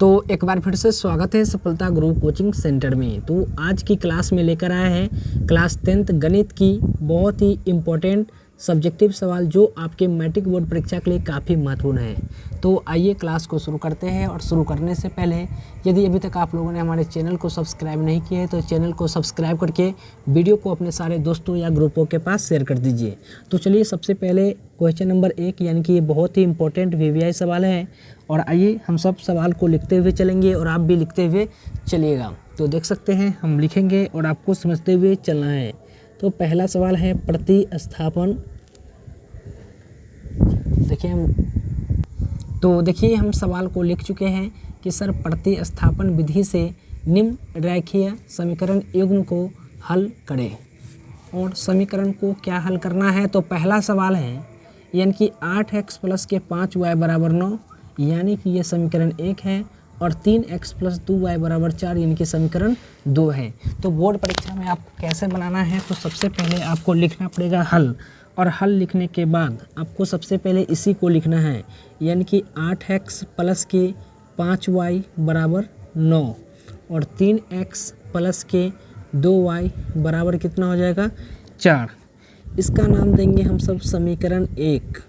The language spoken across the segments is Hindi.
तो एक बार फिर से स्वागत है सफलता गुरु कोचिंग सेंटर में। तो आज की क्लास में लेकर आए हैं क्लास 10th गणित की बहुत ही इम्पोर्टेंट सब्जेक्टिव सवाल जो आपके मैट्रिक बोर्ड परीक्षा के लिए काफ़ी महत्वपूर्ण है। तो आइए क्लास को शुरू करते हैं। और शुरू करने से पहले यदि अभी तक आप लोगों ने हमारे चैनल को सब्सक्राइब नहीं किया है तो चैनल को सब्सक्राइब करके वीडियो को अपने सारे दोस्तों या ग्रुपों के पास शेयर कर दीजिए। तो चलिए सबसे पहले क्वेश्चन नंबर 1 यानी कि ये बहुत ही इंपॉर्टेंट वीवीआई सवाल है। और आइए हम सब सवाल को लिखते हुए चलेंगे और आप भी लिखते हुए चलिएगा। तो देख सकते हैं हम लिखेंगे और आपको समझते हुए चलना है। तो पहला सवाल है प्रतिस्थापन। देखिए हम सवाल को लिख चुके हैं कि सर प्रतिस्थापन विधि से निम्न रेखीय समीकरण युग्म को हल करें। और समीकरण को क्या हल करना है, तो पहला सवाल है यानी कि 8x प्लस के 5y बराबर 9 यानी कि ये समीकरण 1 है। और 3x प्लस 2y बराबर 4 यानी कि समीकरण 2 है। तो बोर्ड परीक्षा में आपको कैसे बनाना है, तो सबसे पहले आपको लिखना पड़ेगा हल। और हल लिखने के बाद आपको सबसे पहले इसी को लिखना है यानी कि 8x प्लस के 5y बराबर 9 और 3x प्लस के 2y बराबर कितना हो जाएगा 4। इसका नाम देंगे हम सब समीकरण 1।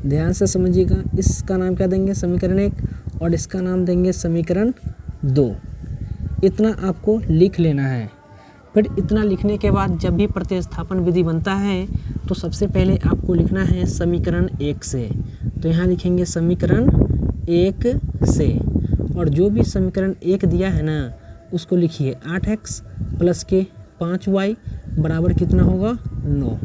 ध्यान से समझिएगा, इसका नाम क्या देंगे समीकरण 1 और इसका नाम देंगे समीकरण 2। इतना आपको लिख लेना है। फिर इतना लिखने के बाद जब भी प्रतिस्थापन विधि बनता है तो सबसे पहले आपको लिखना है समीकरण 1 से। तो यहाँ लिखेंगे समीकरण 1 से। और जो भी समीकरण 1 दिया है ना उसको लिखिए 8x प्लस के 5y बराबर कितना होगा 9।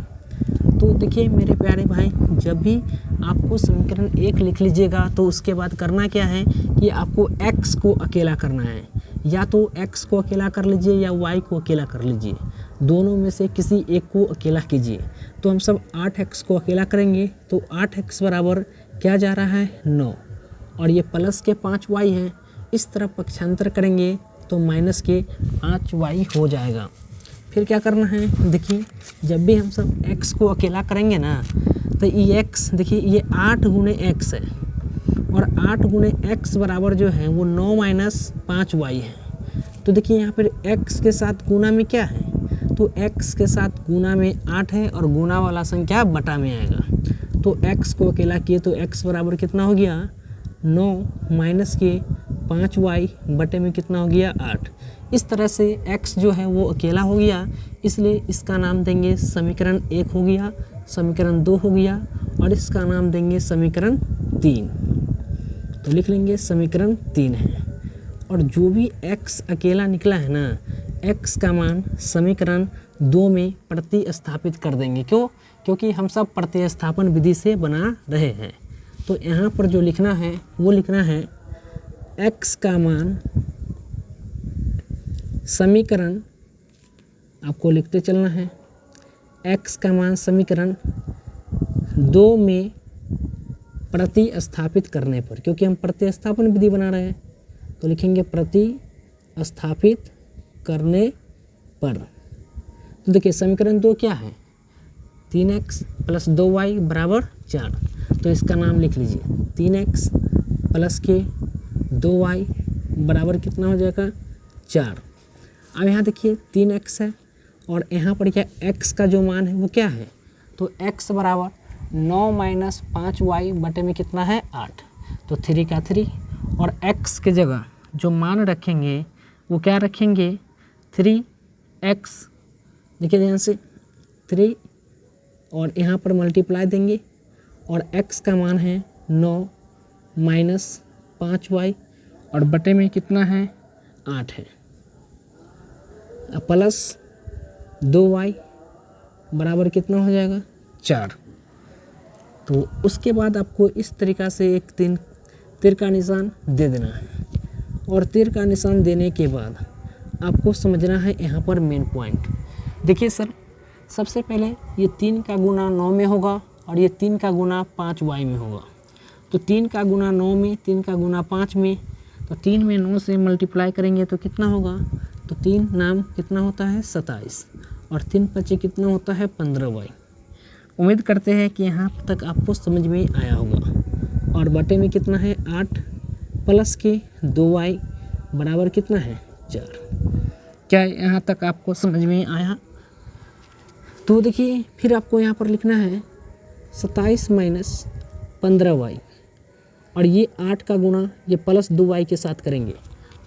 तो देखिए मेरे प्यारे भाई, जब भी आपको समीकरण 1 लिख लीजिएगा तो उसके बाद करना क्या है कि आपको x को अकेला करना है। या तो x को अकेला कर लीजिए या y को अकेला कर लीजिए, दोनों में से किसी एक को अकेला कीजिए। तो हम सब 8x को अकेला करेंगे तो 8x बराबर क्या जा रहा है 9 और ये प्लस के 5y है। इस तरफ पक्षांतर करेंगे तो माइनस के 5y हो जाएगा। फिर क्या करना है, देखिए जब भी हम सब x को अकेला करेंगे ना तो ये x, देखिए ये 8 गुणे x है और 8 गुणे x बराबर जो है वो 9 माइनस 5y है। तो देखिए यहाँ पर x के साथ गुना में क्या है, तो x के साथ गुना में 8 है और गुना वाला संख्या बटा में आएगा। तो x को अकेला किए तो x बराबर कितना हो गया 9 माइनस के 5y बटे में कितना हो गया 8। इस तरह से x जो है वो अकेला हो गया, इसलिए इसका नाम देंगे समीकरण 1 हो गया, समीकरण 2 हो गया और इसका नाम देंगे समीकरण 3। तो लिख लेंगे समीकरण 3 है। और जो भी x अकेला निकला है ना, x का मान समीकरण 2 में प्रतिस्थापित कर देंगे। क्यों? क्योंकि हम सब प्रतिस्थापन विधि से बना रहे हैं। तो यहाँ पर जो लिखना है वो लिखना है x का मान समीकरण, आपको लिखते चलना है x का मान समीकरण 2 में प्रतिस्थापित करने पर, क्योंकि हम प्रतिस्थापन विधि बना रहे हैं तो लिखेंगे प्रतिस्थापित करने पर। तो देखिए समीकरण 2 क्या है 3x प्लस 2y बराबर 4। तो इसका नाम लिख लीजिए 3x प्लस के 2y बराबर कितना हो जाएगा 4। अब यहाँ देखिए 3x है और यहाँ पर क्या x का जो मान है वो क्या है, तो x बराबर 9 माइनस 5y बटे में कितना है 8। तो 3 का 3 और x के जगह जो मान रखेंगे वो क्या रखेंगे 3x। देखिए ध्यान से 3 और यहाँ पर मल्टीप्लाई देंगे और x का मान है 9 माइनस 5y और बटे में कितना है 8 है, प्लस 2y बराबर कितना हो जाएगा 4। तो उसके बाद आपको इस तरीक़ा से एक तीर का निशान दे देना है। और तीर का निशान देने के बाद आपको समझना है यहाँ पर मेन पॉइंट। देखिए सर सबसे पहले ये 3 का गुना 9 में होगा और ये 3 का गुना 5y में होगा। तो 3 का गुना 9 में, 3 का गुना 5 में, तो 3 में 9 से मल्टीप्लाई करेंगे तो कितना होगा, तो 3 नाम कितना होता है 27 और 3 पचे कितना होता है 15y। उम्मीद करते हैं कि यहाँ तक आपको समझ में आया होगा। और बटे में कितना है 8 प्लस के 2y बराबर कितना है 4। क्या यहाँ तक आपको समझ में आया? तो देखिए फिर आपको यहाँ पर लिखना है 27 माइनस 15y और ये 8 का गुणा ये प्लस 2y के साथ करेंगे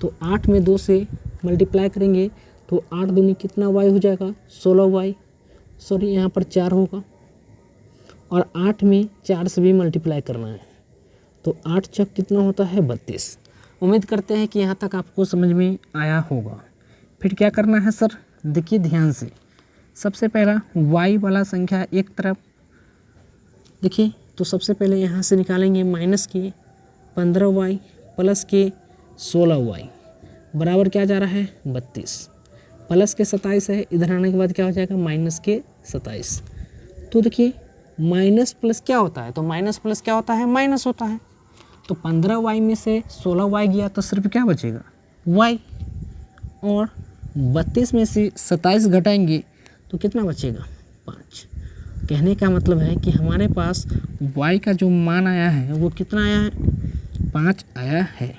तो 8 में 2 से मल्टीप्लाई करेंगे तो 8 दूनी कितना y हो जाएगा 16y, सॉरी यहाँ पर 4 होगा और 8 में 4 से भी मल्टीप्लाई करना है तो 8 चक कितना होता है 32। उम्मीद करते हैं कि यहाँ तक आपको समझ में आया होगा। फिर क्या करना है सर, देखिए ध्यान से, सबसे पहला y वाला संख्या एक तरफ, देखिए तो सबसे पहले यहाँ से निकालेंगे माइनस के 15y प्लस के 16y बराबर क्या जा रहा है 32, प्लस के 27 है, इधर आने के बाद क्या हो जाएगा माइनस के 27। तो देखिए माइनस प्लस क्या होता है, तो माइनस प्लस क्या होता है माइनस होता है। तो 15y में से 16y गया तो सिर्फ क्या बचेगा y, और 32 में से 27 घटाएंगे तो कितना बचेगा 5। कहने का मतलब है कि हमारे पास y का जो मान आया है वो कितना आया है 5 आया है।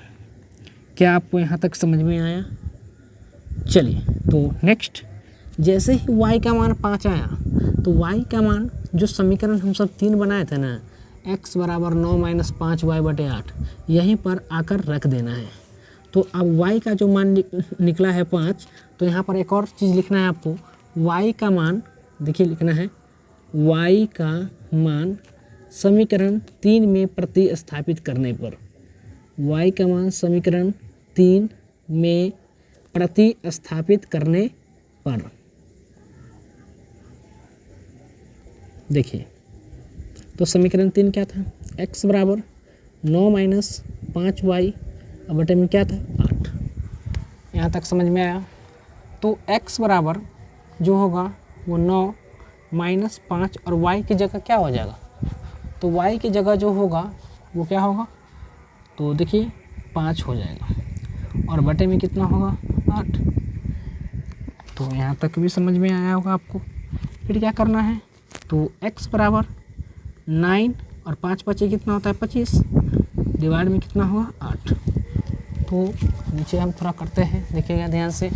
क्या आपको यहाँ तक समझ में आया? चलिए तो नेक्स्ट, जैसे ही y का मान 5 आया तो y का मान जो समीकरण हम सब 3 बनाए थे ना, x बराबर 9 माइनस 5y/8, यहीं पर आकर रख देना है। तो अब y का जो मान निकला है 5, तो यहाँ पर एक और चीज़ लिखना है आपको, y का मान देखिए लिखना है y का मान समीकरण 3 में प्रतिस्थापित करने पर, y का मान समीकरण 3 में प्रतिस्थापित करने पर, देखिए तो समीकरण 3 क्या था, x बराबर 9 माइनस 5y और बटे में क्या था 8। यहाँ तक समझ में आया? तो x बराबर जो होगा वो 9 माइनस 5 और y की जगह क्या हो जाएगा, तो y की जगह जो होगा वो क्या होगा, तो देखिए 5 हो जाएगा और बटे में कितना होगा 8। तो यहाँ तक भी समझ में आया होगा आपको। फिर क्या करना है, तो x बराबर 9 और 5 बचे कितना होता है 25, डिवाइड में कितना होगा 8। तो नीचे हम थोड़ा करते हैं, देखिएगा ध्यान से,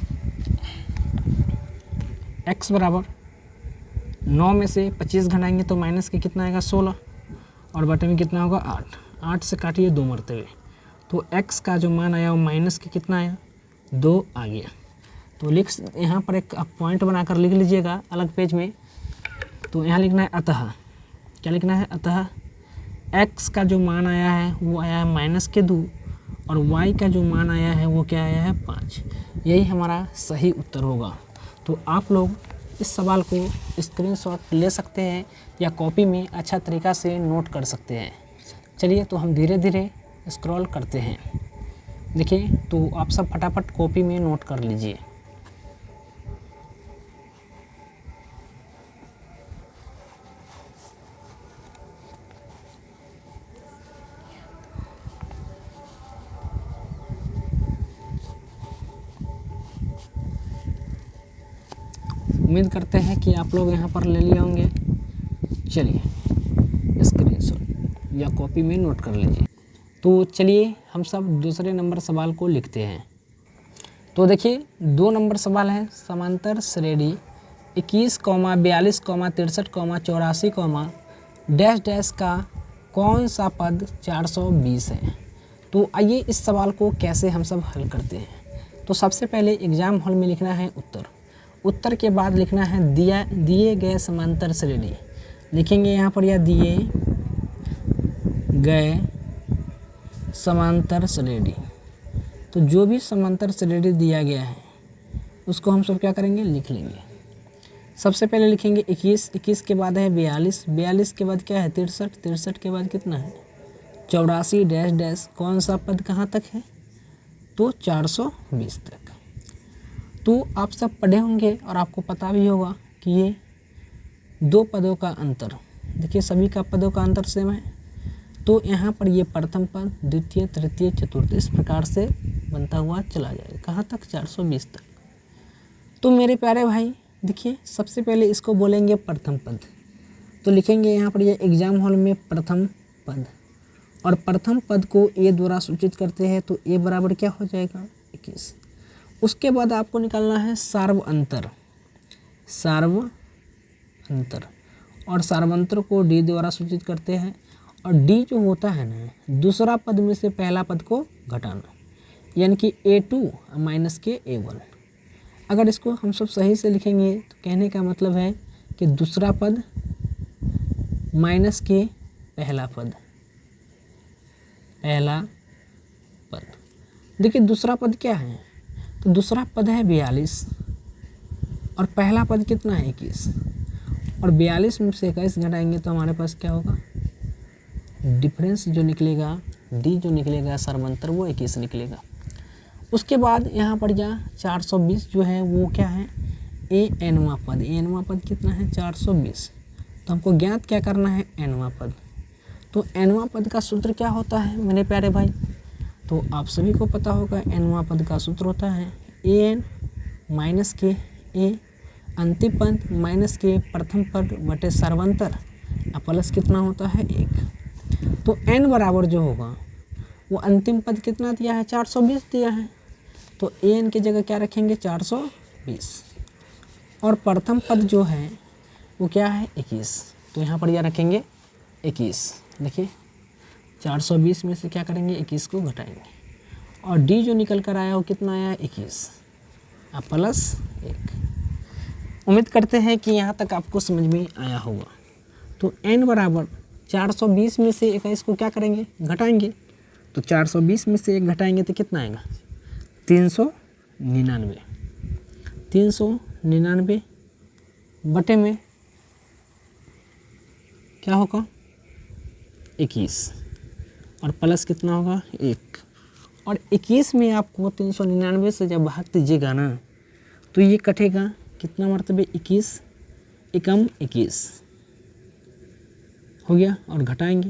x बराबर 9 में से 25 घटाएंगे तो माइनस के कितना आएगा 16 और बटे में कितना होगा 8। 8 से काटिए 2 मरते हुए, तो x का जो मान आया वो माइनस के कितना आया 2 आ गया। तो लिख यहाँ पर एक पॉइंट बनाकर लिख लीजिएगा अलग पेज में। तो यहाँ लिखना है अतः, क्या लिखना है अतः x का जो मान आया है वो आया है माइनस के 2 और y का जो मान आया है वो क्या आया है 5। यही हमारा सही उत्तर होगा। तो आप लोग इस सवाल को स्क्रीनशॉट ले सकते हैं या कॉपी में अच्छा तरीक़ा से नोट कर सकते हैं। चलिए तो हम धीरे धीरे स्क्रॉल करते हैं। देखिए तो आप सब फटाफट कॉपी में नोट कर लीजिए। उम्मीद करते हैं कि आप लोग यहाँ पर ले लिए होंगे। चलिए स्क्रीनशॉट या कॉपी में नोट कर लीजिए। तो चलिए हम सब दूसरे नंबर सवाल को लिखते हैं। तो देखिए 2 नंबर सवाल है, समांतर श्रेणी 21, 42, 63, 84, डैश डैश का कौन सा पद 420 है। तो आइए इस सवाल को कैसे हम सब हल करते हैं। तो सबसे पहले एग्ज़ाम हॉल में लिखना है उत्तर के बाद लिखना है दिए गए समांतर श्रेणी, लिखेंगे यहाँ पर या दिए गए समांतर श्रेणी। तो जो भी समांतर श्रेणी दिया गया है उसको हम सब क्या करेंगे लिख लेंगे। सबसे पहले लिखेंगे 21, 21 के बाद है 42, 42 के बाद क्या है 63, 63 के बाद कितना है 84, डैश डैश कौन सा पद कहाँ तक है तो 420 तक। तो आप सब पढ़े होंगे और आपको पता भी होगा कि ये 2 पदों का अंतर, देखिए सभी का पदों का अंतर सेम है। तो यहाँ पर ये प्रथम पद, द्वितीय, तृतीय, चतुर्थ इस प्रकार से बनता हुआ चला जाएगा कहाँ तक 420 तक। तो मेरे प्यारे भाई देखिए सबसे पहले इसको बोलेंगे प्रथम पद। तो लिखेंगे यहाँ पर ये एग्ज़ाम हॉल में प्रथम पद और प्रथम पद को ए द्वारा सूचित करते हैं तो ए बराबर क्या हो जाएगा 21। उसके बाद आपको निकालना है सार्व अंतर, और सार्वंतर को डी द्वारा सूचित करते हैं। और डी जो होता है ना, दूसरा पद में से पहला पद को घटाना, यानी कि A2 माइनस के A1। अगर इसको हम सब सही से लिखेंगे तो कहने का मतलब है कि दूसरा पद माइनस के पहला पद। देखिए दूसरा पद क्या है, तो दूसरा पद है 42 और पहला पद कितना है 21, और 42 में से 21 घटाएंगे तो हमारे पास क्या होगा, डिफरेंस जो निकलेगा, डी जो निकलेगा सार्वंतर, वो 21 निकलेगा। उसके बाद यहाँ पर जा 420 जो है वो क्या है, ए एनवा पद कितना है 420। तो हमको ज्ञात क्या करना है, एनवा पद। तो एनवा पद का सूत्र क्या होता है मेरे प्यारे भाई, तो आप सभी को पता होगा एनवा पद का सूत्र होता है ए एन माइनस के ए अंतिम पद माइनस के प्रथम पद बटे सर्वांतर प्लस कितना होता है 1। तो n बराबर जो होगा वो अंतिम पद कितना दिया है 420 दिया है, तो an की जगह क्या रखेंगे 420, और प्रथम पद जो है वो क्या है 21, तो यहाँ पर यह रखेंगे 21। देखिए 420 में से क्या करेंगे 21 को घटाएंगे, और d जो निकल कर आया वो कितना आया 21 प्लस 1। उम्मीद करते हैं कि यहाँ तक आपको समझ में आया होगा। तो n बराबर 420 में से 21 को क्या करेंगे, घटाएंगे। तो 420 में से 1 घटाएंगे तो कितना आएगा 399 बटे में क्या होगा 21, और प्लस कितना होगा 1। और 21 में आपको 399 से जब भाग दीजिएगा ना तो ये कटेगा कितना मरतबे 21 एकम 21 हो गया, और घटाएंगे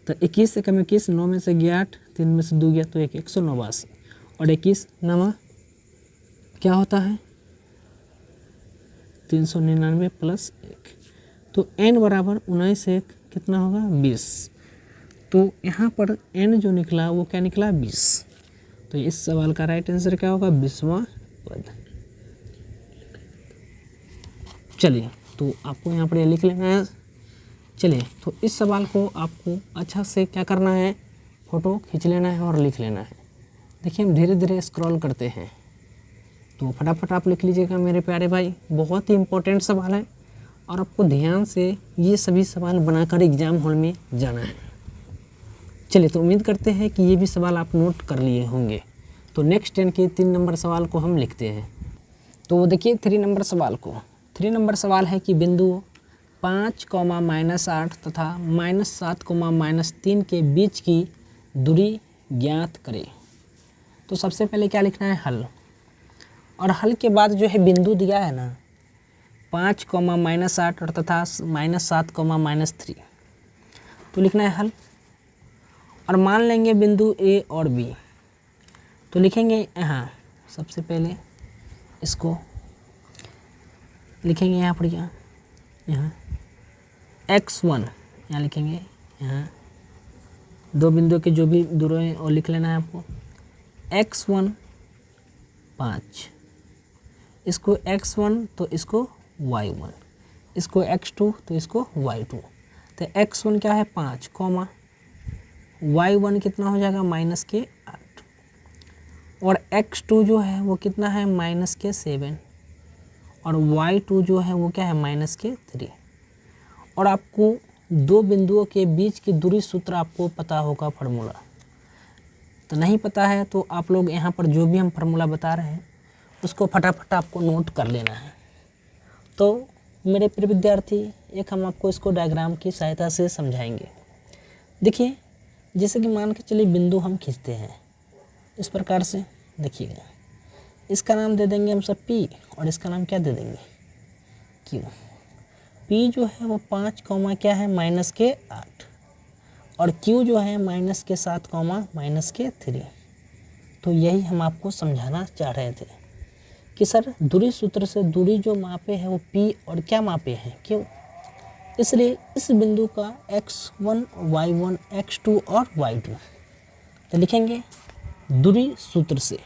तो 21 एकम 21, 9 में से गया 8, 3 में से 2 गया तो 189, और 21 नमा क्या होता है 399 प्लस 1। तो n बराबर 19 से 1 कितना होगा 20। तो यहाँ पर n जो निकला वो क्या निकला 20। तो इस सवाल का राइट आंसर क्या होगा 20वां पद। चलिए तो आपको यहाँ पर लिख लेना है। चलिए तो इस सवाल को आपको अच्छा से क्या करना है, फ़ोटो खींच लेना है और लिख लेना है। देखिए हम धीरे धीरे स्क्रॉल करते हैं, तो फटाफट आप लिख लीजिएगा मेरे प्यारे भाई। बहुत ही इम्पोर्टेंट सवाल है और आपको ध्यान से ये सभी सवाल बनाकर एग्ज़ाम हॉल में जाना है। चलिए तो उम्मीद करते हैं कि ये भी सवाल आप नोट कर लिए होंगे। तो नेक्स्ट 10 के 3 नंबर सवाल को हम लिखते हैं। तो वो देखिए 3 नंबर सवाल को, 3 नंबर सवाल है कि बिंदु 5,-8 तथा -7,-3 के बीच की दूरी ज्ञात करें। तो सबसे पहले क्या लिखना है हल, और हल के बाद जो है बिंदु दिया है ना 5,-8 और तथा -7,-3, तो लिखना है हल। और मान लेंगे बिंदु ए और बी, तो लिखेंगे यहाँ सबसे पहले इसको लिखेंगे यहाँ पर, यहाँ x1 यहाँ लिखेंगे, यहाँ 2 बिंदु के जो भी दूरी है वो लिख लेना है आपको। x1 5, इसको x1 तो इसको y1, इसको x2 तो इसको y2। तो x1 क्या है 5, y1 कितना हो जाएगा -8, और x2 जो है वो कितना है -7, और y2 जो है वो क्या है -3। और आपको 2 बिंदुओं के बीच की दूरी सूत्र आपको पता होगा फार्मूला, तो नहीं पता है तो आप लोग यहाँ पर जो भी हम फार्मूला बता रहे हैं उसको फटाफट आपको नोट कर लेना है। तो मेरे प्रिय विद्यार्थी एक हम आपको इसको डायग्राम की सहायता से समझाएंगे। देखिए जैसे कि मान के चलिए बिंदु हम खींचते हैं इस प्रकार से, देखिएगा इसका नाम दे देंगे हम सब P और इसका नाम क्या दे देंगे Q। P जो है वो 5, क्या है -8, और Q जो है -7, -3। तो यही हम आपको समझाना चाह रहे थे कि सर दूरी सूत्र से दूरी जो मापे है वो P और क्या मापे हैं Q। इसलिए इस बिंदु का x1, y1, x2 और y2 तो लिखेंगे दूरी सूत्र से।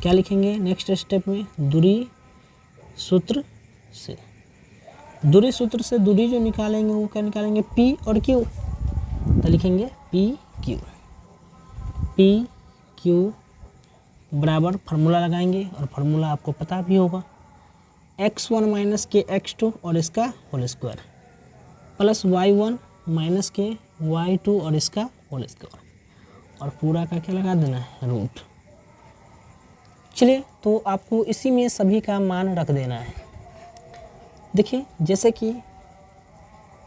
क्या लिखेंगे नेक्स्ट स्टेप में? दूरी सूत्र से। दूरी सूत्र से दूरी जो निकालेंगे वो क्या निकालेंगे? P और Q। तो लिखेंगे PQ। PQ बराबर फार्मूला लगाएंगे और फार्मूला आपको पता भी होगा, x1 माइनस के x2 और इसका whole square plus y1 minus के y2 और इसका होल स्क्वायर और पूरा का क्या लगा देना है? रूट। चलिए तो आपको इसी में सभी का मान रख देना है। देखिए जैसे कि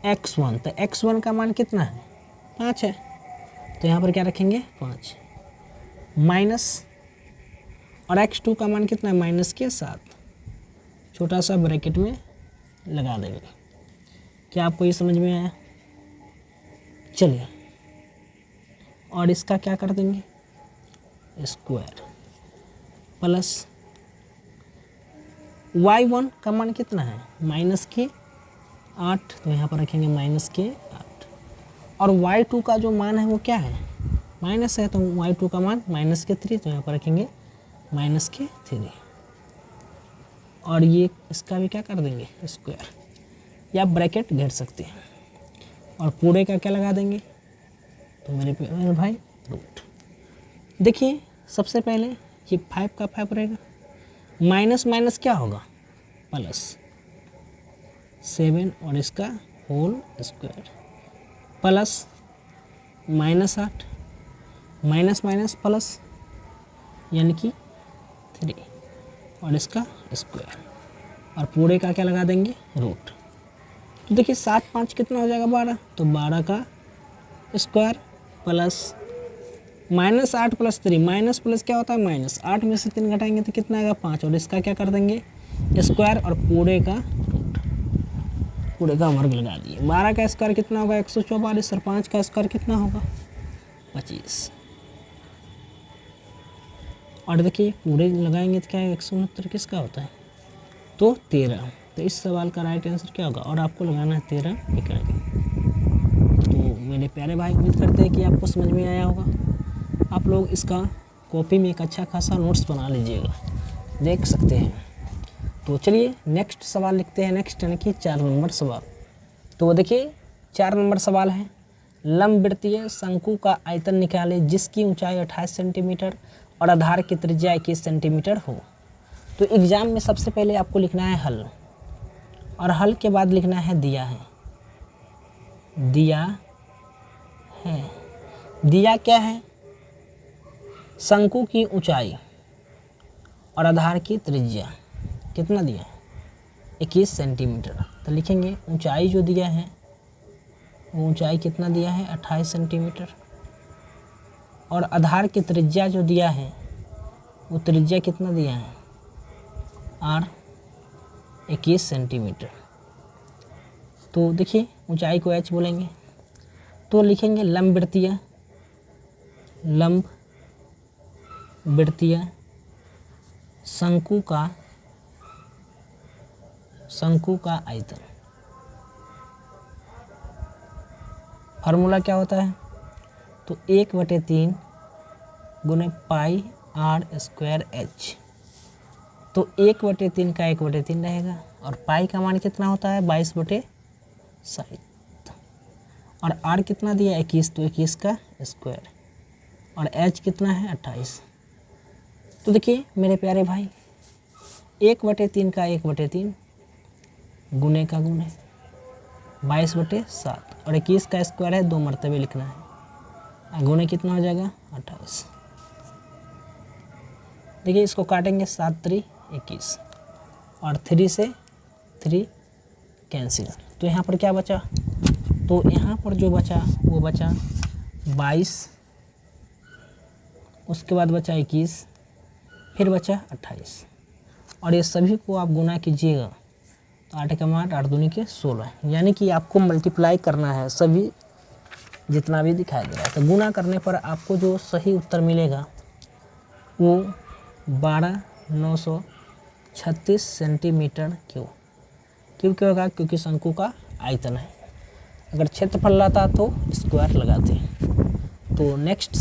x1, तो x1 का मान कितना है? 5 है, तो यहाँ पर क्या रखेंगे? 5 माइनस, और x2 का मान कितना है? माइनस के 7, छोटा सा ब्रैकेट में लगा देंगे। क्या आपको ये समझ में आया? चलिए और इसका क्या कर देंगे? स्क्वायर प्लस y1 का मान कितना है? माइनस के 8, तो यहाँ पर रखेंगे माइनस के 8, और y2 का जो मान है वो क्या है? माइनस है, तो y2 का मान माइनस के 3, तो यहाँ पर रखेंगे माइनस के 3, और ये इसका भी क्या कर देंगे? स्क्वायर, या ब्रैकेट घेर सकते हैं, और पूरे का क्या लगा देंगे? तो मेरे भाई रूट। देखिए सबसे पहले ये 5 का 5 रहेगा, माइनस माइनस क्या होगा? प्लस 7 और इसका whole square plus minus 8, minus minus plus यानी कि 3 और इसका स्क्वायर, और पूरे का क्या लगा देंगे? रूट। तो देखिए 7 5 कितना हो जाएगा? 12, तो 12 का square plus minus 8 plus 3, minus plus क्या होता है? माइनस। 8 में से 3 घटाएंगे तो कितना आएगा? 5, और इसका क्या कर देंगे? स्क्वायर, और पूरे का रूट, पूरे का वर्ग लगा दिए। 12 का स्क्वायर कितना होगा? 144, और 5 का स्क्वायर कितना होगा? 25, और देखिए पूरे लगाएंगे तो क्या है? 169 किसका होता है? तो 13। तो इस सवाल का राइट आंसर क्या होगा? और आपको लगाना है 13 इकाई। तो मेरे प्यारे भाई उम्मीद करते हैं कि आपको समझ में आया होगा। आप लोग इसका कॉपी में एक अच्छा खासा नोट्स बना लीजिएगा, देख सकते हैं। तो चलिए नेक्स्ट सवाल लिखते हैं। नेक्स्ट यानी कि 4 नंबर सवाल। तो देखिए 4 नंबर सवाल है, लंबवृत्तीय शंकु का आयतन निकाले जिसकी ऊंचाई 28 सेंटीमीटर और आधार की त्रिज्या 21 सेंटीमीटर हो। तो एग्ज़ाम में सबसे पहले आपको लिखना है हल, और हल के बाद लिखना है दिया है। दिया है, दिया क्या है? शंकु की ऊंचाई और आधार की त्रिज्या कितना दिया है? 21 सेंटीमीटर। तो लिखेंगे ऊंचाई जो दिया है वो ऊंचाई कितना दिया है? 28 सेंटीमीटर, और आधार की त्रिज्या जो दिया है वो त्रिज्या कितना दिया है? R 21 centimetre. तो देखिए ऊंचाई को h बोलेंगे, तो लिखेंगे लंबवृत्तीय, लंबवृत्तीय शंकु का आयतन। फार्मूला क्या होता है? तो 1/3 गुने पाई आर स्क्वायर एच। तो 1/3 का 1/3 रहेगा, और पाई का मान कितना होता है? 22/60, और आर कितना दिया? 21, तो 21 का स्क्वायर, और एच कितना है? 28। तो देखिए मेरे प्यारे भाई 1/3 का 1/3 गुने का गुने 22/7, और 21 का स्क्वायर है, 2 मरतबे लिखना है, गुने कितना हो जाएगा? 28। देखिए इसको काटेंगे 7 3 21, और 3 से 3 कैंसिल, तो यहाँ पर क्या बचा? तो यहाँ पर जो बचा वो बचा 22, उसके बाद बचा 21, फिर बचा 28, और ये सभी को आप गुना कीजिएगा तो 8 का मान 8 दूनी के 16, यानी कि आपको मल्टीप्लाई करना है सभी जितना भी दिखाई दे रहा है। तो गुना करने पर आपको जो सही उत्तर मिलेगा वो 12,936 सेंटीमीटर क्यों होगा? क्योंकि शंकु का आयतन है। अगर क्षेत्रफल रहता तो स्क्वायर लगाते। तो नेक्स्ट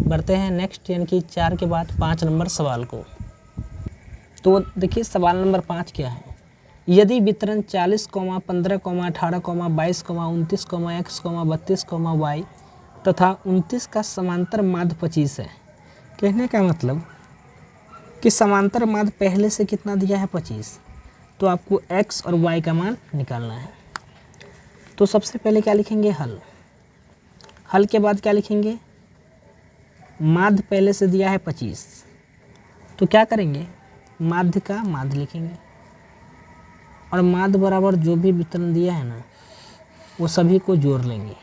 बढ़ते हैं, नेक्स्ट यानी कि 4 के बाद 5 नंबर सवाल को। तो देखिए सवाल नंबर 5 क्या है। यदि वितरण 40, 15, 18, 22, 29, x, 32, y तथा 29 का समांतर माध्य 25 है। कहने का मतलब कि समांतर माध्य पहले से कितना दिया है 25, तो आपको x और y का मान निकालना है। तो सबसे पहले क्या लिखेंगे, हल। हल के बाद क्या लिखेंगे, माध्य पहले से दिया है 25, तो क्या करेंगे, माध्य का माध्य लिखेंगे और माध्य बराबर जो भी वितरण दिया है ना वो सभी को जोड़ लेंगे,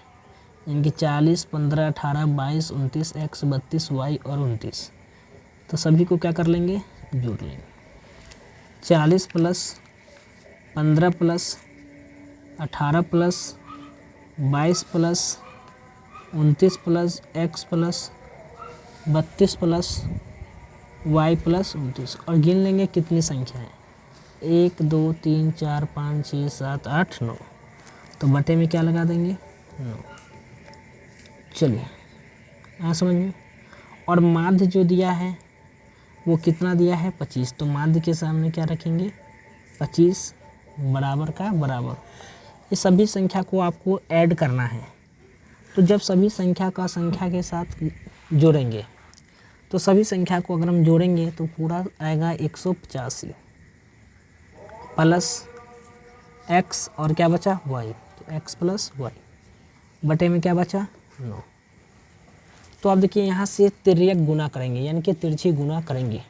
यानी कि 40, 15, 18, 22, 29, x, 32, y और 29, तो सभी को क्या कर लेंगे, जोड़ लेंगे। 40 plus 15 plus 18 plus 22 plus 29 plus x plus 32 plus y plus 29 और गिन लेंगे कितनी संख्या है, 1 2 3 4 5 6 7 8 9, तो बटे में क्या लगा देंगे, 9। चलिए यहाँ समझ में। और माध्य जो दिया है वो कितना दिया है 25, तो माध्य के सामने क्या रखेंगे, 25 बराबर का बराबर। ये सभी संख्या को आपको ऐड करना है। तो जब सभी संख्या का संख्या के साथ जोड़ेंगे तो सभी संख्या को अगर हम जोड़ेंगे तो पूरा आएगा 185 प्लस x और क्या बचा y, तो x प्लस y बटे में क्या बचा 9। तो आप देखिए यहाँ से तिर्यक गुना करेंगे, यानी कि तिरछी गुना करेंगे।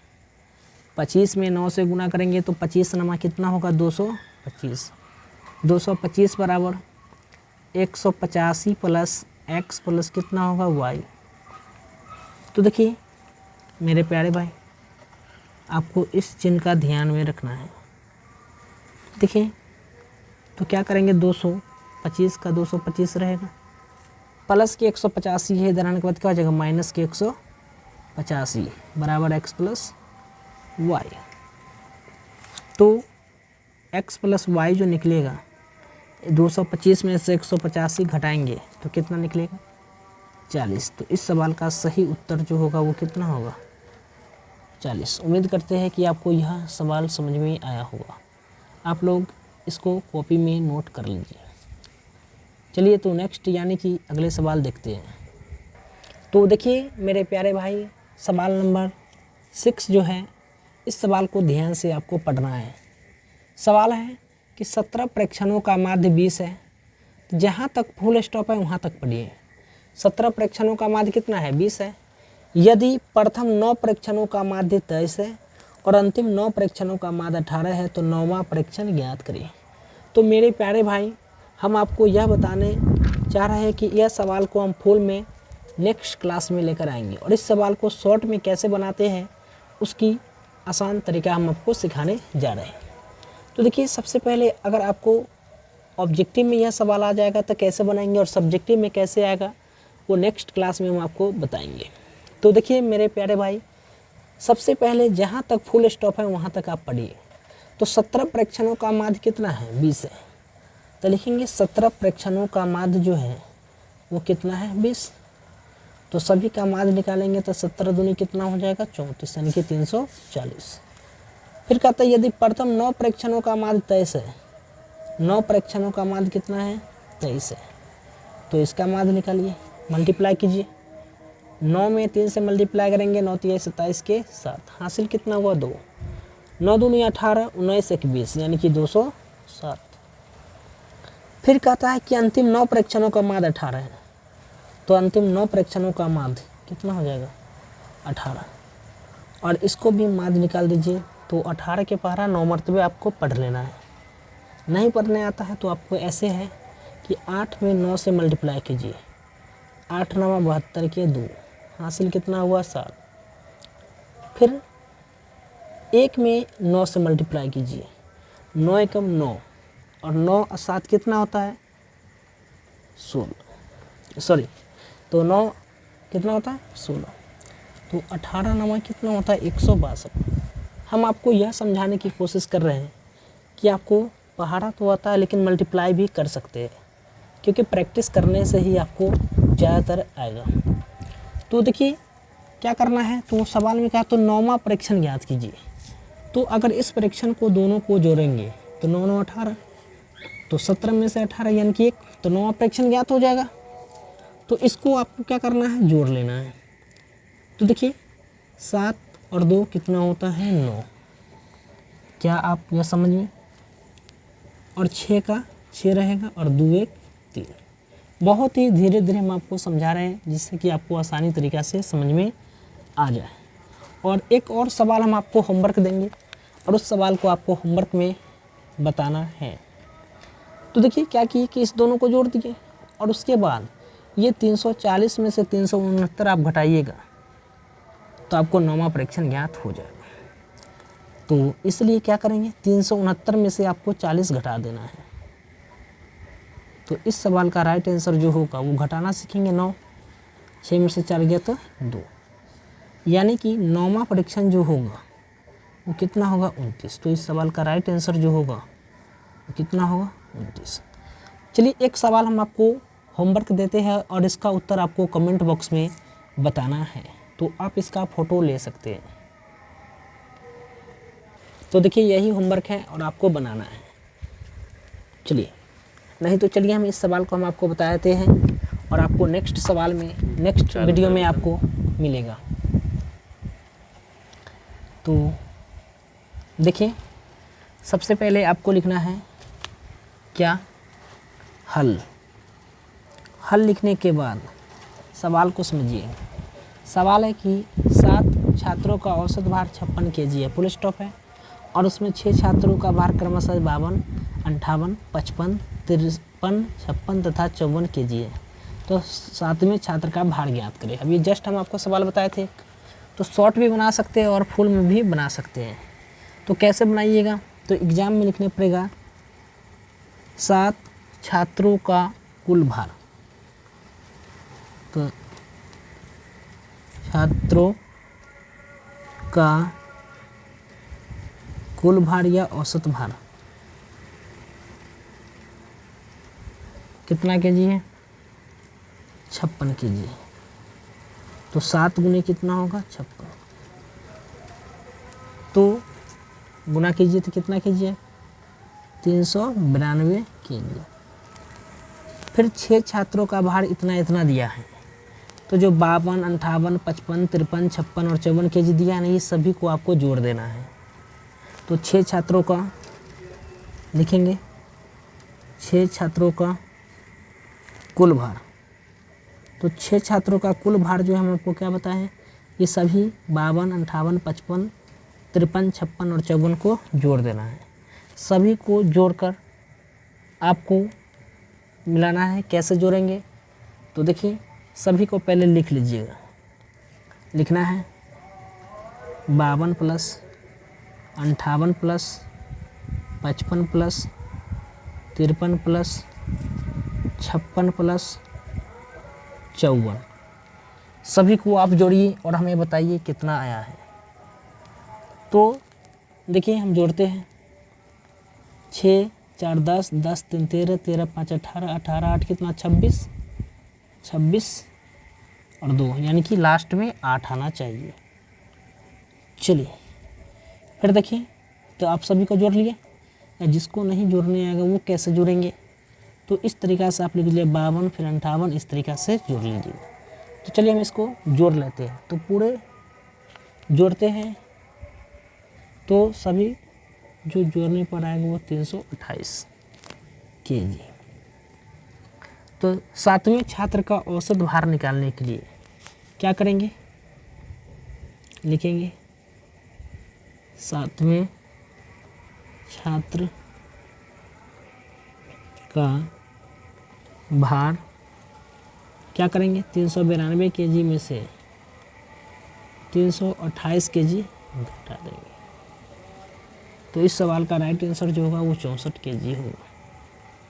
25 में 9 से गुना करेंगे तो 25 नमा कितना होगा, 225। 225 बराबर 185 प्लस x प्लस कितना होगा y। तो देखिए मेरे प्यारे भाई, आपको इस चिन्ह का ध्यान में रखना है। देखिए तो क्या करेंगे, 225 का 225 रहेगा, प्लस के 185 है, इधर आने के बाद क्या हो जाएगा, माइनस के 185 बराबर x प्लस y। तो x प्लस y जो निकलेगा, 225 में से 185 घटाएंगे तो कितना निकलेगा, 40। तो इस सवाल का सही उत्तर जो होगा वो कितना होगा, 40। उम्मीद करते हैं कि आपको यह सवाल समझ में आया होगा। आप लोग इसको कॉपी में नोट कर लीजिए। चलिए तो नेक्स्ट यानी कि अगले सवाल देखते हैं। तो देखिए मेरे प्यारे भाई, सवाल नंबर 6 जो है, इस सवाल को ध्यान से आपको पढ़ना है। सवाल है कि 17 प्रेक्षणों का माध्य 20 है। तो जहाँ तक फुल स्टॉप है वहाँ तक पढ़िए। 17 प्रेक्षणों का माध्य कितना है, 20 है। यदि प्रथम 9 प्रेक्षणों का माध्य 23 है और अंतिम 9 प्रेक्षणों का माध्य 18 है, तो 9वां प्रेक्षण ज्ञात करिए। तो मेरे प्यारे भाई, हम आपको यह बताने चाह रहे हैं कि यह सवाल को हम फुल में नेक्स्ट क्लास में लेकर आएंगे और इस सवाल को शॉर्ट में कैसे बनाते हैं उसकी आसान तरीका हम आपको सिखाने जा रहे हैं। तो देखिए सबसे पहले अगर आपको ऑब्जेक्टिव में यह सवाल आ जाएगा तो कैसे बनाएंगे और सब्जेक्टिव में कैसे आएगा वो नेक्स्ट क्लास में हम आपको बताएंगे। तो देखिए मेरे प्यारे भाई, सबसे पहले जहाँ तक फुल स्टॉप है वहाँ तक आप पढ़िए। तो 17 प्रेक्षणों का माध्य कितना है, 20 है। तो लिखेंगे 17 प्रेक्षणों का माध्य जो है वो कितना है, 20। तो सभी का माध्य निकालेंगे तो 17 दूनी कितना हो जाएगा, 34, यानी कि 340। फिर कहता है यदि प्रथम 9 प्रेक्षणों का माध्य 23 है, 9 प्रेक्षणों का माध्य कितना है, 23 है, तो इसका माध्य निकालिए, मल्टीप्लाई कीजिए। 9 में 3 से मल्टीप्लाई करेंगे, 9 3 27 के साथ, हासिल कितना हुआ, 2। 9 दूनी 18, 19 1 20, यानी कि 207। फिर कहता है कि अंतिम 9 प्रेक्षणों का माध्य 18 है, तो अंतिम 9 प्रेक्षणों का माध्य कितना हो जाएगा, 18। और इसको भी माध्य निकाल दीजिए। तो 18 के पहरा 9 मरतबे आपको पढ़ लेना है। नहीं पढ़ने आता है तो आपको ऐसे है कि 8 में 9 से मल्टीप्लाई कीजिए, 8 9 72 के 2, हासिल कितना हुआ, 7। फिर 1 में 9 से मल्टीप्लाई कीजिए, 9 एकम 9 और 9 और 7 कितना होता है, 16। सॉरी, तो 9 कितना होता है, 16। तो 18 9 कितना होता है, 162। हम आपको यह समझाने की कोशिश कर रहे हैं कि आपको पहाड़ा तो आता है लेकिन मल्टीप्लाई भी कर सकते हैं, क्योंकि प्रैक्टिस करने से ही आपको ज़्यादातर आएगा। तो देखिए क्या करना है, तो सवाल में कहा तो 9वां परीक्षण ज्ञात कीजिए। तो अगर इस परीक्षण को दोनों को जोड़ेंगे तो 9 9 18, तो 17 में से 18 यानी कि 1, तो 9वां परीक्षण ज्ञात हो जाएगा। तो इसको आपको क्या करना है, जोड़ लेना है। तो देखिए 7 और 2 कितना होता है, 9। क्या आप यह समझ में, और 6 का 6 रहेगा और 2 1 3। बहुत ही धीरे धीरे हम आपको समझा रहे हैं जिससे कि आपको आसानी तरीक़ा से समझ में आ जाए। और एक और सवाल हम आपको होमवर्क देंगे और उस सवाल को आपको होमवर्क में बताना है। तो देखिए क्या किए कि इस दोनों को जोड़ दीजिए और उसके बाद ये 340 में से 369 आप घटाइएगा तो आपको 9वां परीक्षण ज्ञात हो जाएगा। तो इसलिए क्या करेंगे, 369 में से आपको 40 घटा देना है। तो इस सवाल का राइट आंसर जो होगा वो घटाना सीखेंगे। 9, 6 में से 4 गया तो 2, यानी कि 9वां परीक्षण जो होगा वो कितना होगा, 29। तो इस सवाल का राइट आंसर जो होगा वो कितना होगा, 29। चलिए एक सवाल हम आपको होमवर्क देते हैं और इसका उत्तर आपको कमेंट बॉक्स में बताना है। तो आप इसका फ़ोटो ले सकते हैं। तो देखिए यही होमवर्क है और आपको बनाना है। चलिए, नहीं तो चलिए हम इस सवाल को हम आपको बता देते हैं और आपको नेक्स्ट सवाल में, नेक्स्ट वीडियो में आपको मिलेगा। तो देखिए सबसे पहले आपको लिखना है क्या, हल। हल लिखने के बाद सवाल को समझिए। सवाल है कि 7 छात्रों का औसत भार 56 kg है, फुल स्टॉप है, और उसमें 6 छात्रों का भार क्रमशः 52, 58, 55, 53, 56 तथा 54 kg है। तो 7वें छात्र का भार ज्ञात करें। अब ये जस्ट हम आपको सवाल बताए थे, तो शॉर्ट भी बना सकते हैं और फुल में भी बना सकते हैं। तो कैसे बनाइएगा, तो एग्ज़ाम में लिखने पड़ेगा 7 छात्रों का कुल भार। तो छात्रों का कुल भार या औसत भार कितना केजी है, 56 kg। तो 7 गुने कितना होगा, 56। तो गुना कीजिए तो कितना केजी है, 392 kg। फिर 6 छात्रों का भार इतना इतना दिया है, तो जो 52, 58, 55, 53, 56 और 54 kg दिया है ना, ये सभी को आपको जोड़ देना है। तो 6 छात्रों का लिखेंगे, 6 छात्रों का कुल भार। तो 6 छात्रों का कुल भार जो है हम आपको क्या बताएं, ये सभी 52, 58, 55, 53, 56 और 54 को जोड़ देना है। सभी को जोड़कर आपको मिलाना है। कैसे जोड़ेंगे, तो देखिए सभी को पहले लिख लीजिएगा। लिखना है 52 plus 58 plus 55 plus 53 plus 56 plus 54। सभी को आप जोड़िए और हमें बताइए कितना आया है। तो देखिए हम जोड़ते हैं, 6 4 10, 10 3 13, 13 5 18, 18 8 कितना 26, 26 और 2, यानी कि लास्ट में 8 आना चाहिए। चलिए फिर देखिए, तो आप सभी को जोड़ लिए, या जिसको नहीं जोड़ने आएगा वो कैसे जोड़ेंगे, तो इस तरीक़ा से आप लिख लीजिए 52 फिर 58, इस तरीक़ा से जोड़ लीजिए। तो चलिए हम इसको जोड़ लेते हैं। तो पूरे जोड़ते हैं, तो सभी जो जोड़ने पर आएगा वो 328 kg। तो 7वें छात्र का औसत भार निकालने के लिए क्या करेंगे, लिखेंगे 7वें छात्र का भार क्या करेंगे, 392 kg में से 328 kg घटा देंगे। तो इस सवाल का राइट आंसर जो होगा वो 64 kg होगा।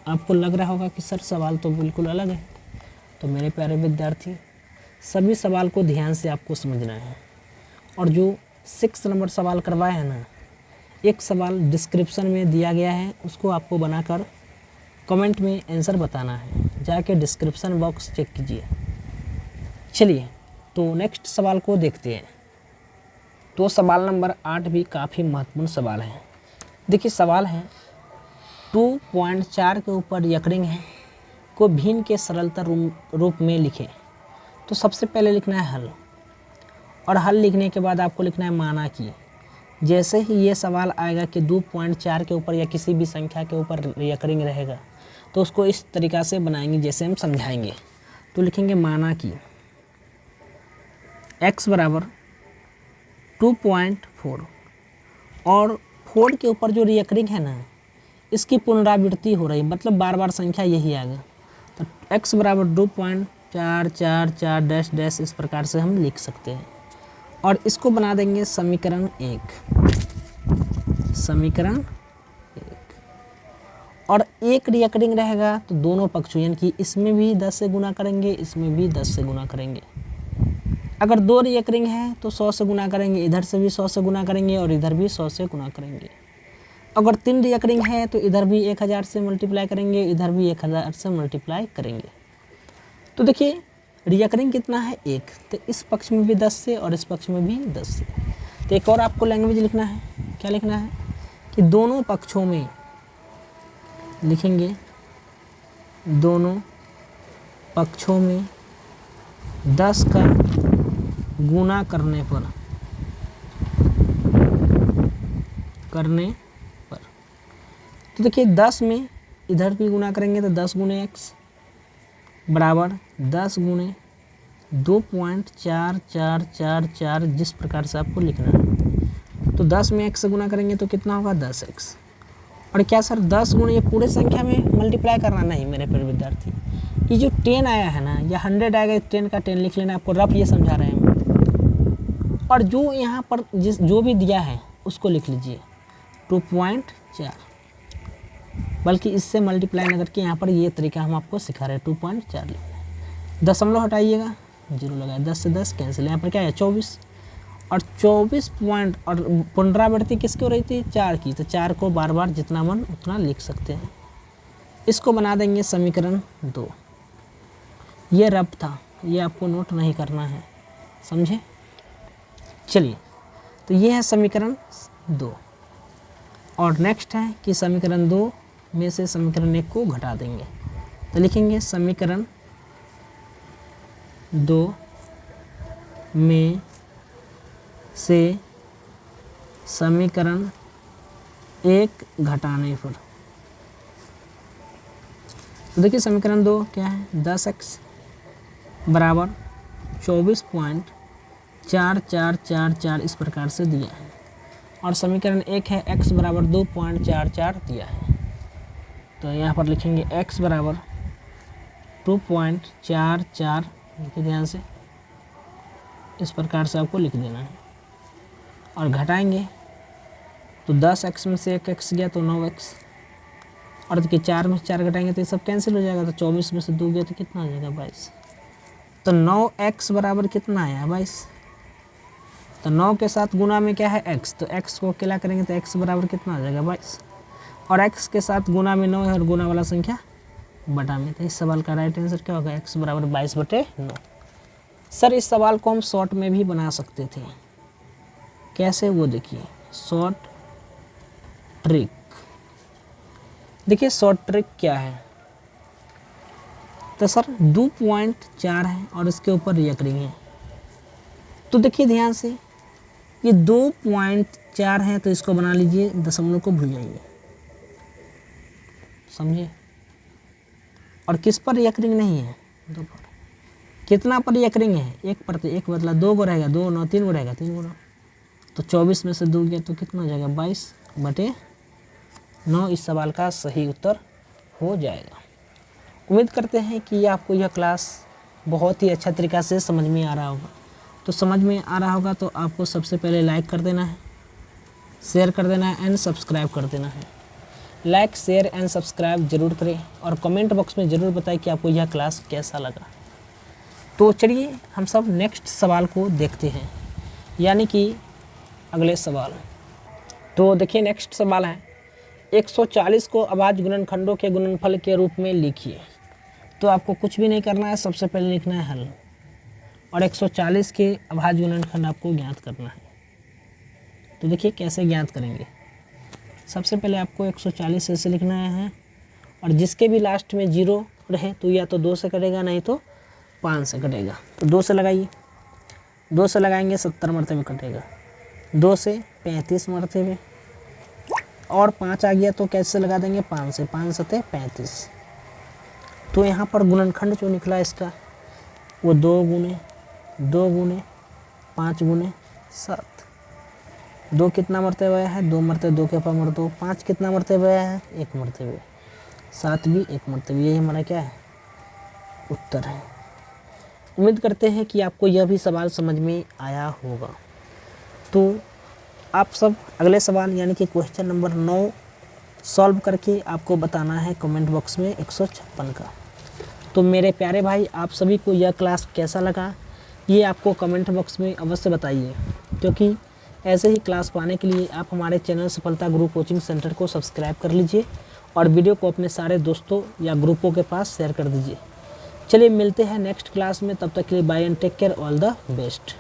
आपको लग रहा होगा कि सर सवाल तो बिल्कुल अलग है। तो मेरे प्यारे विद्यार्थी, सभी सवाल को ध्यान से आपको समझना है, और जो 6 नंबर सवाल करवाए हैं ना, एक सवाल डिस्क्रिप्शन में दिया गया है, उसको आपको बनाकर कमेंट में आंसर बताना है, जाके डिस्क्रिप्शन बॉक्स चेक कीजिए। चलिए तो नेक्स्ट सवाल को देखते हैं। तो सवाल नंबर 8 भी काफ़ी महत्वपूर्ण सवाल है। देखिए सवाल है 2.4 के ऊपर यकरिंग है को भिन्न के सरलता रूप में लिखें। तो सबसे पहले लिखना है हल, और हल लिखने के बाद आपको लिखना है माना कि। जैसे ही ये सवाल आएगा कि 2.4 के ऊपर या किसी भी संख्या के ऊपर यकरिंग रहेगा तो उसको इस तरीक़ा से बनाएंगे जैसे हम समझाएंगे। तो लिखेंगे माना कि x बराबर 2.4 और 4 के ऊपर जो रियकरिंग है ना, इसकी पुनरावृत्ति हो रही, मतलब बार बार संख्या यही आएगा। तो x बराबर 2.444 डैश डैश इस प्रकार से हम लिख सकते हैं, और इसको बना देंगे समीकरण 1। समीकरण 1 और एक रियकरिंग रहेगा तो दोनों पक्षों यानी कि इसमें भी 10 से गुना करेंगे, इसमें भी 10 से गुना करेंगे। अगर 2 रियकरिंग है तो 100 से गुना करेंगे, इधर से भी 100 से गुना करेंगे और इधर भी 100 से गुना करेंगे। अगर 3 रियकरिंग है तो इधर भी 1000 से मल्टीप्लाई करेंगे, इधर भी 1000 से मल्टीप्लाई करेंगे। तो देखिए रियकरिंग कितना है 1, तो इस पक्ष में भी 10 से और इस पक्ष में भी 10 से। तो एक और आपको लैंग्वेज लिखना है, क्या लिखना है कि दोनों पक्षों में लिखेंगे, दोनों पक्षों में 10 का गुना करने पर तो देखिए 10 में इधर भी गुना करेंगे तो 10 गुणे x बराबर 10 गुणे 2.4444 जिस प्रकार से आपको लिखना है। तो 10 में x से गुना करेंगे तो कितना होगा 10x। और क्या सर 10 गुणे ये पूरे संख्या में मल्टीप्लाई करना? नहीं मेरे प्यारे विद्यार्थी, ये जो 10 आया है ना या 100 आएगा, 10 का 10 लिख लेना, आपको रफ ये समझा रहे हैं हम। और जो यहाँ पर जो भी दिया है उसको लिख लीजिए 2.4, बल्कि इससे मल्टीप्लाई न करके यहाँ पर ये तरीका हम आपको सिखा रहे हैं 2.4 लिखना है। दशमलव हटाइएगा, 0 लगाए, 10 से 10 कैंसिल, यहाँ पर क्या है 24, और 24 पॉइंट, और पुनरावृत्ति किसकी हो रही थी 4 की, तो 4 को बार बार जितना मन उतना लिख सकते हैं। इसको बना देंगे समीकरण 2। ये रफ था, ये आपको नोट नहीं करना है, समझे। चलिए तो ये है समीकरण 2, और नेक्स्ट है कि समीकरण 2 में से समीकरण 1 को घटा देंगे। तो लिखेंगे समीकरण 2 में से समीकरण 1 घटाने पर, तो देखिए समीकरण 2 क्या है 10x बराबर 24.4444 इस प्रकार से दिया है, और समीकरण 1 है x बराबर 2.44 दिया है। तो यहाँ पर लिखेंगे x बराबर 2.44, देखिए ध्यान से इस प्रकार से आपको लिख देना है, और घटाएंगे तो 10x में से 1x गया तो 9x, और देखिए 4 में से 4 घटाएंगे तो ये सब कैंसिल हो जाएगा, तो 24 में से 2 गया तो कितना आ जाएगा 22। तो 9x बराबर कितना आया 22। तो 9 के साथ गुना में क्या है x, तो x को अकेला करेंगे तो x बराबर कितना आ जाएगा 22, और x के साथ गुना में 9 है और गुना वाला संख्या बटा में। तो इस सवाल का राइट आंसर क्या होगा x बराबर 22/9। सर इस सवाल को हम शॉर्ट में भी बना सकते थे, कैसे वो देखिए, शॉर्ट ट्रिक। देखिए शॉर्ट ट्रिक क्या है, तो सर 2.4 है और इसके ऊपर रियकरिंग है, तो देखिए ध्यान से ये 2.4 है तो इसको बना लीजिए, दशमलव को भूल जाइए, समझे। और किस पर रियकरिंग नहीं है 2 पर, कितना पर रियकरिंग है 1 पर, तो 1 बदला 2 गो रहेगा 2, 9 3 गो रहेगा 3 गो, तो 24 में से 2 गया तो कितना हो जाएगा 22/9। इस सवाल का सही उत्तर हो जाएगा। उम्मीद करते हैं कि आपको यह क्लास बहुत ही अच्छा तरीक़ा से समझ में आ रहा होगा। तो समझ में आ रहा होगा तो आपको सबसे पहले लाइक कर देना है, शेयर कर देना है एंड सब्सक्राइब कर देना है। लाइक शेयर एंड सब्सक्राइब जरूर करें, और कमेंट बॉक्स में ज़रूर बताएं कि आपको यह क्लास कैसा लगा। तो चलिए हम सब नेक्स्ट सवाल को देखते हैं, यानी कि अगले सवाल। तो देखिए नेक्स्ट सवाल है 140 को अभाज्य गुणनखंडों के गुणनफल के रूप में लिखिए। तो आपको कुछ भी नहीं करना है, सबसे पहले लिखना है हल और 140 के अभाज्य गुणनखंड आपको ज्ञात करना है। तो देखिए कैसे ज्ञात करेंगे। सबसे पहले आपको 140 ऐसे लिखना है और जिसके भी लास्ट में 0 रहे तो या तो 2 से कटेगा नहीं तो 5 से कटेगा। तो 2 से लगाइए, 2 से लगाएंगे 70 मरतबे कटेगा, 2 से 35 मरतबे और 5 आ गया तो कैसे लगा देंगे 5 से, 5 सते 35। तो यहाँ पर गुणनखंड जो निकला इसका वो 2 गुने 5 गुने 7। 2 कितना मरतबे आया है, 2 मरतबे, 2 के पावर मर 2। 5 कितना मरतबे आया है, 1 मरतबे। 7 भी 1 मरतबे। यही हमारा क्या है, उत्तर है। उम्मीद करते हैं कि आपको यह भी सवाल समझ में आया होगा। तो आप सब अगले सवाल यानी कि क्वेश्चन नंबर 9 सॉल्व करके आपको बताना है कमेंट बॉक्स में 156 का। तो मेरे प्यारे भाई, आप सभी को यह क्लास कैसा लगा ये आपको कमेंट बॉक्स में अवश्य बताइए, क्योंकि ऐसे ही क्लास पाने के लिए आप हमारे चैनल सफलता गुरु कोचिंग सेंटर को सब्सक्राइब कर लीजिए और वीडियो को अपने सारे दोस्तों या ग्रुपों के पास शेयर कर दीजिए। चलिए मिलते हैं नेक्स्ट क्लास में, तब तक के लिए bye and take care, all the best.